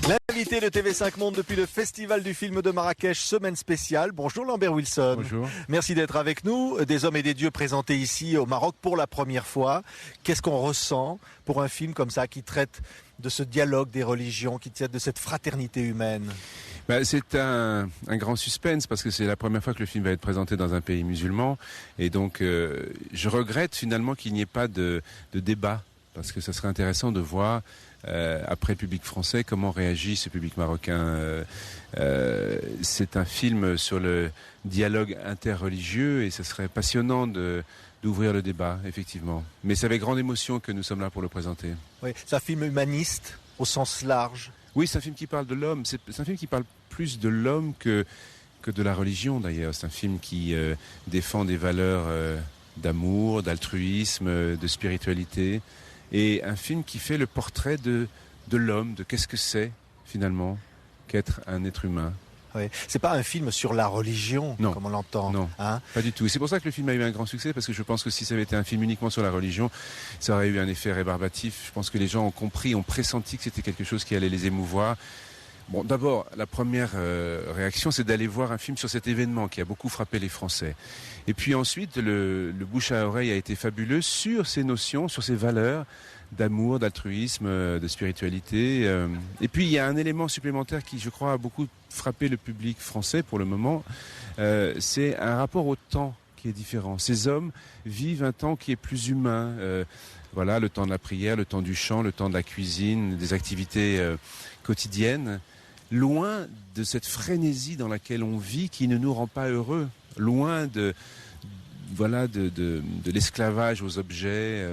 L'invité de TV5 Monde depuis le Festival du film de Marrakech, semaine spéciale. Bonjour Lambert Wilson. Bonjour. Merci d'être avec nous. Des hommes et des dieux présentés ici au Maroc pour la première fois. Qu'est-ce qu'on ressent pour un film comme ça qui traite de ce dialogue des religions, qui traite de cette fraternité humaine? C'est un grand suspense parce que c'est la première fois que le film va être présenté dans un pays musulman. Et donc, je regrette finalement qu'il n'y ait pas de débat. Parce que ça serait intéressant de voir, après le public français, comment réagit ce public marocain. C'est un film sur le dialogue interreligieux et ce serait passionnant d'ouvrir le débat, effectivement. Mais c'est avec grande émotion que nous sommes là pour le présenter. Oui, c'est un film humaniste au sens large. Oui, c'est un film qui parle de l'homme. C'est un film qui parle plus de l'homme que de la religion, d'ailleurs. C'est un film qui défend des valeurs d'amour, d'altruisme, de spiritualité. Et un film qui fait le portrait de l'homme, de qu'est-ce que c'est, finalement, qu'être un être humain. Oui. C'est pas un film sur la religion, non, comme on l'entend. Non, pas du tout. Et c'est pour ça que le film a eu un grand succès, parce que je pense que si ça avait été un film uniquement sur la religion, ça aurait eu un effet rébarbatif. Je pense que les gens ont compris, ont pressenti que c'était quelque chose qui allait les émouvoir. Bon, d'abord, la première réaction, c'est d'aller voir un film sur cet événement qui a beaucoup frappé les Français. Et puis ensuite, le bouche à oreille a été fabuleux sur ces notions, sur ces valeurs d'amour, d'altruisme, de spiritualité. Et puis, il y a un élément supplémentaire qui, je crois, a beaucoup frappé le public français pour le moment. C'est un rapport au temps qui est différent. Ces hommes vivent un temps qui est plus humain. Voilà, le temps de la prière, le temps du chant, le temps de la cuisine, des activités quotidiennes. Loin de cette frénésie dans laquelle on vit qui ne nous rend pas heureux, loin de l'esclavage aux objets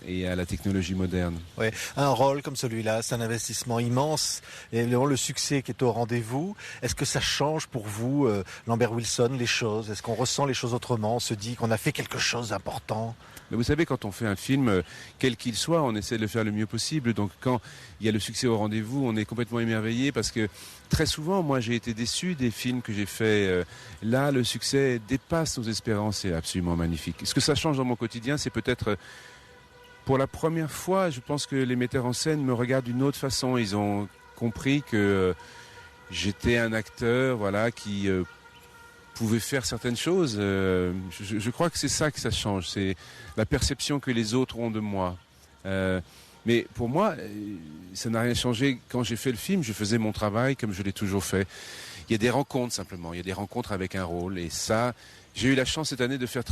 et à la technologie moderne. Oui, un rôle comme celui-là, c'est un investissement immense et le succès qui est au rendez-vous. Est-ce que ça change pour vous, Lambert Wilson, les choses? Est-ce qu'on ressent les choses autrement? On se dit qu'on a fait quelque chose d'important? Mais vous savez, quand on fait un film, quel qu'il soit, on essaie de le faire le mieux possible. Donc quand il y a le succès au rendez-vous, on est complètement émerveillé parce que très souvent, moi j'ai été déçu des films que j'ai faits. Là, le succès dépasse nos espérances, c'est absolument magnifique. Ce que ça change dans mon quotidien, c'est peut-être... Pour la première fois, je pense que les metteurs en scène me regardent d'une autre façon. Ils ont compris que j'étais un acteur, voilà, qui pouvait faire certaines choses. Je crois que c'est ça que ça change. C'est la perception que les autres ont de moi. Mais pour moi, ça n'a rien changé. Quand j'ai fait le film, je faisais mon travail comme je l'ai toujours fait. Il y a des rencontres simplement. Il y a des rencontres avec un rôle. Et ça, j'ai eu la chance cette année de faire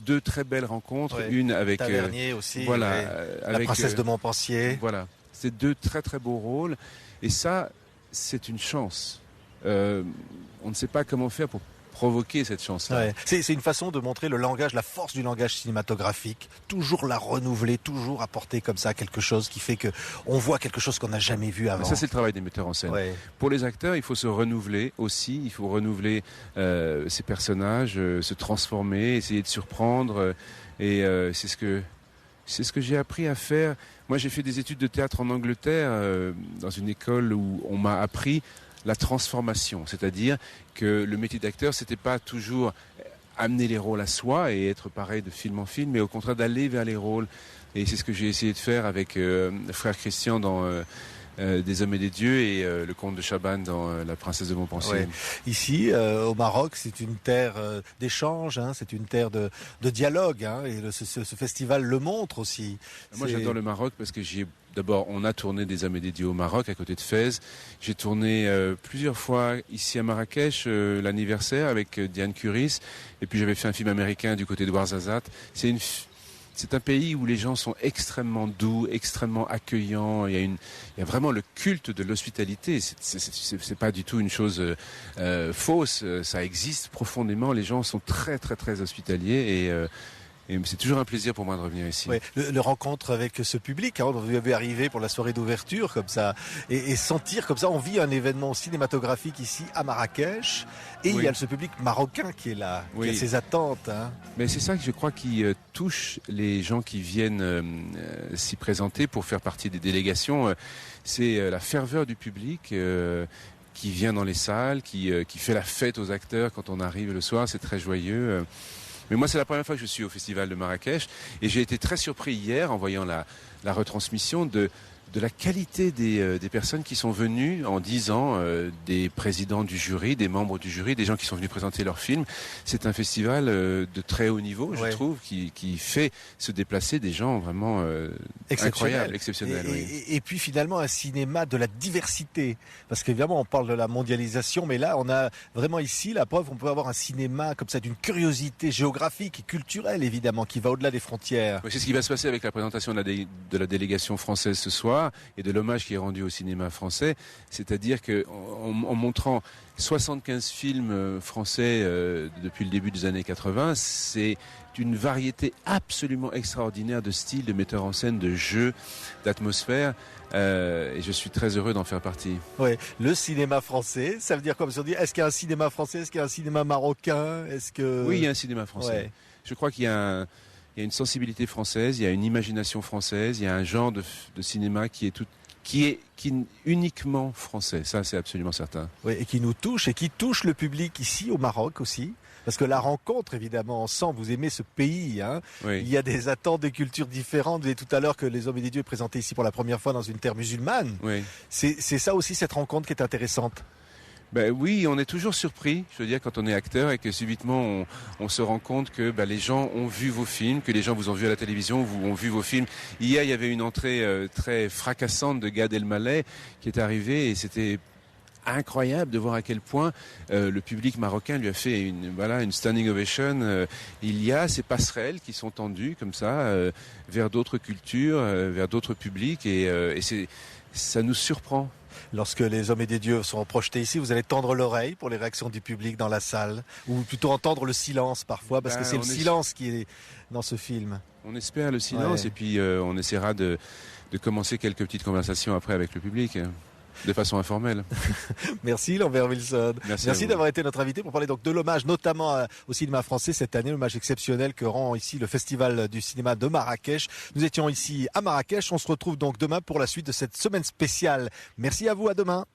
deux très belles rencontres, ouais, une avec Tavernier aussi, voilà, ouais. La princesse de Montpensier. Voilà, c'est deux très très beaux rôles et ça c'est une chance. On ne sait pas comment faire pour provoquer cette chance-là. Ouais. C'est une façon de montrer le langage, la force du langage cinématographique, toujours la renouveler, toujours apporter comme ça quelque chose qui fait que on voit quelque chose qu'on n'a jamais vu avant. Ça c'est le travail des metteurs en scène. Ouais. Pour les acteurs, il faut se renouveler aussi, il faut renouveler ses personnages, se transformer, essayer de surprendre et c'est ce que j'ai appris à faire. Moi, j'ai fait des études de théâtre en Angleterre dans une école où on m'a appris la transformation, c'est-à-dire que le métier d'acteur, c'était pas toujours amener les rôles à soi et être pareil de film en film, mais au contraire d'aller vers les rôles. Et c'est ce que j'ai essayé de faire avec frère Christian dans Des hommes et des dieux et le comte de Chabannes dans La princesse de Montpensier. Ouais. Ici, au Maroc, c'est une terre d'échange, hein, c'est une terre de dialogue, hein, et ce festival le montre aussi. Moi, j'adore le Maroc parce que d'abord, on a tourné Des hommes et des dieux au Maroc, à côté de Fès. J'ai tourné plusieurs fois ici à Marrakech, l'anniversaire avec Diane Curis. Et puis j'avais fait un film américain du côté de Ouarzazate. C'est un pays où les gens sont extrêmement doux, extrêmement accueillants. Il y a vraiment le culte de l'hospitalité. C'est pas du tout une chose fausse. Ça existe profondément. Les gens sont très très très hospitaliers et c'est toujours un plaisir pour moi de revenir ici. Oui, le rencontre avec ce public, hein, vous avez arrivé pour la soirée d'ouverture comme ça, et sentir comme ça, on vit un événement cinématographique ici à Marrakech, et oui. Il y a ce public marocain qui est là, oui. Qui a ses attentes. Hein. Mais c'est ça que je crois qui touche les gens qui viennent s'y présenter pour faire partie des délégations. C'est la ferveur du public. Qui vient dans les salles, qui fait la fête aux acteurs quand on arrive le soir, c'est très joyeux. Mais moi, c'est la première fois que je suis au Festival de Marrakech et j'ai été très surpris hier en voyant la retransmission de de la qualité des personnes qui sont venues en 10 ans, des présidents du jury, des membres du jury, des gens qui sont venus présenter leurs films. C'est un festival de très haut niveau, je trouve, qui fait se déplacer des gens vraiment incroyables, exceptionnels. Et puis finalement un cinéma de la diversité, parce qu'évidemment on parle de la mondialisation, mais là on a vraiment ici la preuve, on peut avoir un cinéma comme ça d'une curiosité géographique et culturelle évidemment, qui va au-delà des frontières. Oui, c'est ce qui va se passer avec la présentation de la délégation française ce soir, et de l'hommage qui est rendu au cinéma français, c'est-à-dire qu'en montrant 75 films français depuis le début des années 80, c'est une variété absolument extraordinaire de styles, de metteurs en scène, de jeux, d'atmosphère, et je suis très heureux d'en faire partie. Oui, le cinéma français, ça veut dire quoi? Parce qu'on dit, est-ce qu'il y a un cinéma français, est-ce qu'il y a un cinéma marocain, est-ce que... Oui, il y a un cinéma français. Ouais. Je crois qu'il y a une sensibilité française, il y a une imagination française, il y a un genre de cinéma qui est uniquement français. Ça, c'est absolument certain. Oui, et qui nous touche, et qui touche le public ici au Maroc aussi. Parce que la rencontre, évidemment, ensemble, vous aimez ce pays. Hein. Oui. Il y a des attentes, des cultures différentes. Vous avez tout à l'heure que Les Hommes et les Dieux est présenté ici pour la première fois dans une terre musulmane. Oui. C'est ça aussi, cette rencontre qui est intéressante. Ben oui, on est toujours surpris, je veux dire, quand on est acteur et que subitement on se rend compte que les gens ont vu vos films, que les gens vous ont vu à la télévision, ont vu vos films. Hier, il y avait une entrée très fracassante de Gad Elmaleh qui est arrivé, et c'était incroyable de voir à quel point le public marocain lui a fait une standing ovation. Il y a ces passerelles qui sont tendues comme ça vers d'autres cultures, vers d'autres publics, et ça nous surprend. Lorsque Les Hommes et des Dieux seront projetés ici, vous allez tendre l'oreille pour les réactions du public dans la salle, ou plutôt entendre le silence parfois, parce que c'est le silence qui est dans ce film. On espère le silence, et puis on essaiera de commencer quelques petites conversations après avec le public. De façon informelle. Merci Lambert Wilson. Merci d'avoir été notre invité pour parler donc de l'hommage notamment au cinéma français cette année, l'hommage exceptionnel que rend ici le Festival du cinéma de Marrakech. Nous étions ici à Marrakech, on se retrouve donc demain pour la suite de cette semaine spéciale. Merci à vous, à demain.